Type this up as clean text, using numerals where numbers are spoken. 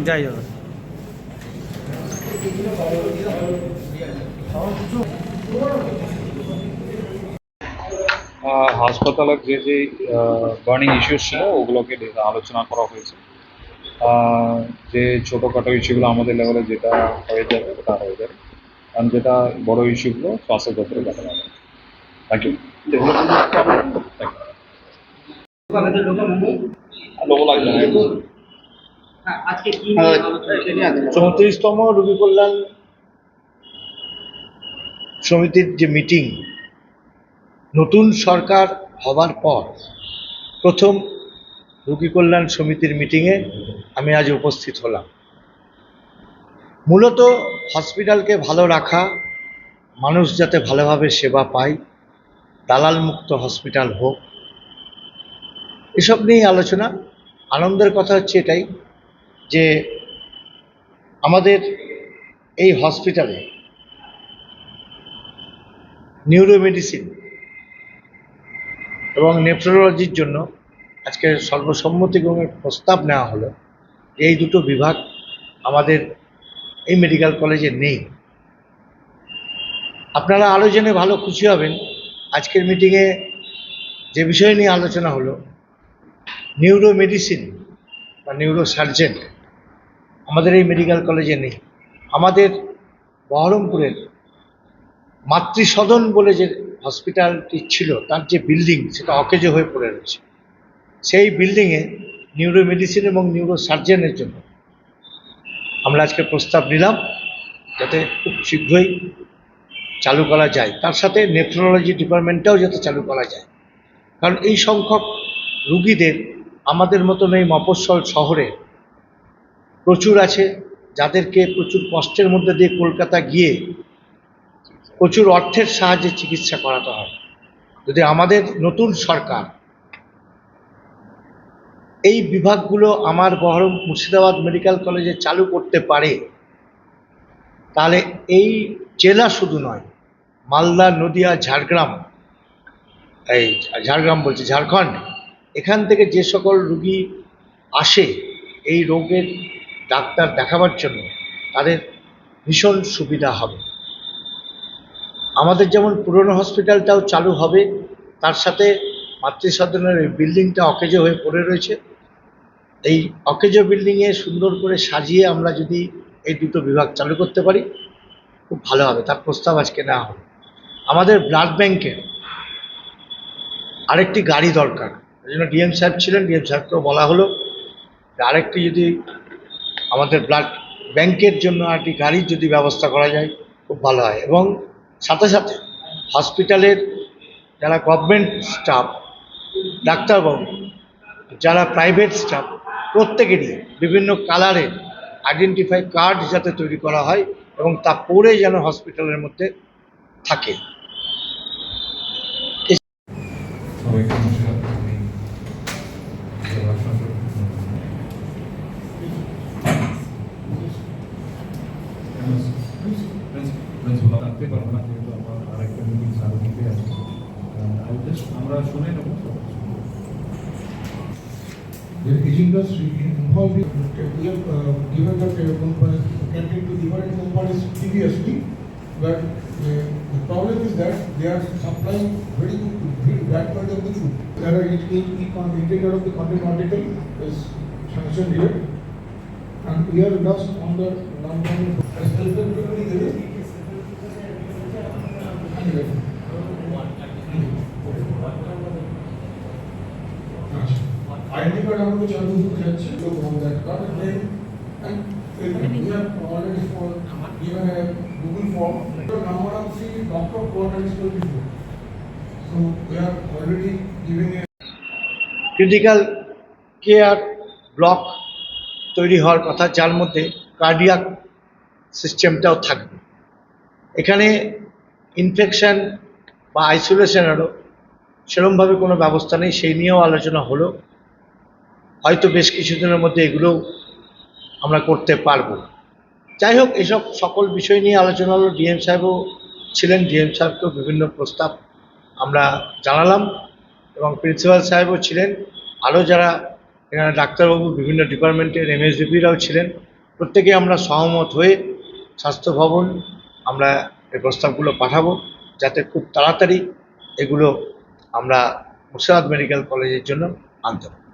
যাই হোক হাসপাতালের যে বার্নিং ইস্যুস ছিল ওগুলোকে আলোচনা করা হয়েছে। যে ছোটোখাটো ইস্যুগুলো আমাদের লেভেলে যেটা হয়ে যাবে ওটা হয়ে যাবে, কারণ যেটা বড় ইস্যুগুলো স্বাস্থ্য দপ্তরে দেখা যাবে। Thank you. চৌত্রিশতম রোগী কল্যাণ সমিতির যে মিটিং, নতুন সরকার হবার পর প্রথম রোগী কল্যাণ সমিতির মিটিংয়ে আমি আজ উপস্থিত হলাম। মূলত হসপিটালকে ভালো রাখা, মানুষ যাতে ভালোভাবে সেবা পায়, দালাল মুক্ত হসপিটাল হোক, এসব নিয়েই আলোচনা। আনন্দের কথা হচ্ছে এটাই যে আমাদের এই হসপিটালে নিউরোমেডিসিন এবং নেফ্রোলজির জন্য আজকে সর্বসম্মতিক্রমে প্রস্তাব নেওয়া হলো। এই দুটো বিভাগ আমাদের এই মেডিকেল কলেজে নেই। আপনারা আরও জেনে ভালো খুশি হবেন, আজকের মিটিংয়ে যে বিষয় নিয়ে আলোচনা হলো, নিউরোমেডিসিন বা নিউরো সার্জন আমাদের এই মেডিকেল কলেজে নেই। আমাদের বহরমপুরের মাতৃসদন বলে যে হসপিটালটি ছিল, তার যে বিল্ডিং, সেটা অকেজো হয়ে পড়ে রয়েছে। সেই বিল্ডিংয়ে নিউরোমেডিসিন এবং নিউরো সার্জনের জন্য আমরা আজকে প্রস্তাব নিলাম, যাতে খুব শীঘ্রই চালু করা যায়। তার সাথে নেফ্রোলজি ডিপার্টমেন্টটাও যাতে চালু করা যায়, কারণ এই সংখ্যক রুগীদের আমাদের মতন এই মফস্বল শহরে প্রচুর আছে, যাদেরকে প্রচুর কষ্টের মধ্যে দিয়ে কলকাতা গিয়ে প্রচুর অর্থের সাহায্যে চিকিৎসা করাতে হয়। যদি আমাদের নতুন সরকার এই বিভাগগুলো আমার মুর্শিদাবাদ মেডিকেল কলেজে চালু করতে পারে, তাহলে এই জেলা শুধু নয়, মালদা, নদিয়া, ঝাড়খণ্ড, এখান থেকে যে সকল রুগী আসে এই রোগের ডাক্তার দেখাবার জন্য, তাদের ভীষণ সুবিধা হবে। আমাদের যেমন পুরনো হসপিটালটাও চালু হবে, তার সাথে মাতৃসদনের এই বিল্ডিংটা অকেজো হয়ে পড়ে রয়েছে, এই অকেজো বিল্ডিংয়ে সুন্দর করে সাজিয়ে আমরা যদি এই দুটো বিভাগ চালু করতে পারি, খুব ভালো হবে। তার প্রস্তাব আজকে নেওয়া হবে। আমাদের ব্লাড ব্যাংকের আরেকটি গাড়ি দরকার, ওই জন্য ডিএম সাহেব ছিলেন, ডিএম সাহেবকেও বলা হলো যে আরেকটি যদি আমাদের ব্লাড ব্যাংকের জন্য আরেকটি গাড়ির যদি ব্যবস্থা করা যায় খুব ভালো হয়। এবং সাথে সাথে হসপিটালের যারা গভর্নমেন্ট স্টাফ, ডাক্তারবাবু, যারা প্রাইভেট স্টাফ, প্রত্যেকেরই বিভিন্ন কালারের আইডেন্টিফাই কার্ড যাতে তৈরি করা হয় এবং তা পরে যেন হসপিটালের মধ্যে থাকে। আমরা শুনে নেব। The industry involved given that catering to different companies previously, but the problem is that they are supplying very bad quality of the food. There are integrated of the content article is sanctioned here, and we are lost on the non-government. ID card हमको चालू हो जाए तो हम that card and we have already given a Google form. The number of the doctor coordinates will be good. So we are already giving a critical care block তৈরি হওয়ার কথা, যার মধ্যে কার্ডিয়াক সিস্টেমটাও থাকবে। এখানে ইনফেকশন বা আইসোলেশনেরও সেরকমভাবে কোনো ব্যবস্থা নেই, সেই নিয়েও আলোচনা হলো। হয়তো বেশ কিছুদিনের মধ্যে এগুলো আমরা করতে পারবো। যাই হোক, এসব সকল বিষয় নিয়ে আলোচনা হলো। ডিএম সাহেবও ছিলেন, ডিএম সাহেবকেও বিভিন্ন প্রস্তাব আমরা জানালাম এবং প্রিন্সিপাল সাহেবও ছিলেন, আরও যারা এখানে ডাক্তারবাবু বিভিন্ন ডিপার্টমেন্টের এমএসডিপিরাও ছিলেন, প্রত্যেকে আমরা সহমত হয়ে স্বাস্থ্য ভবন আমরা এই প্রস্তাবগুলো পাঠাবো, যাতে খুব তাড়াতাড়ি এগুলো আমরা মুর্শিদাবাদ মেডিকেল কলেজের জন্য আনতে পারি।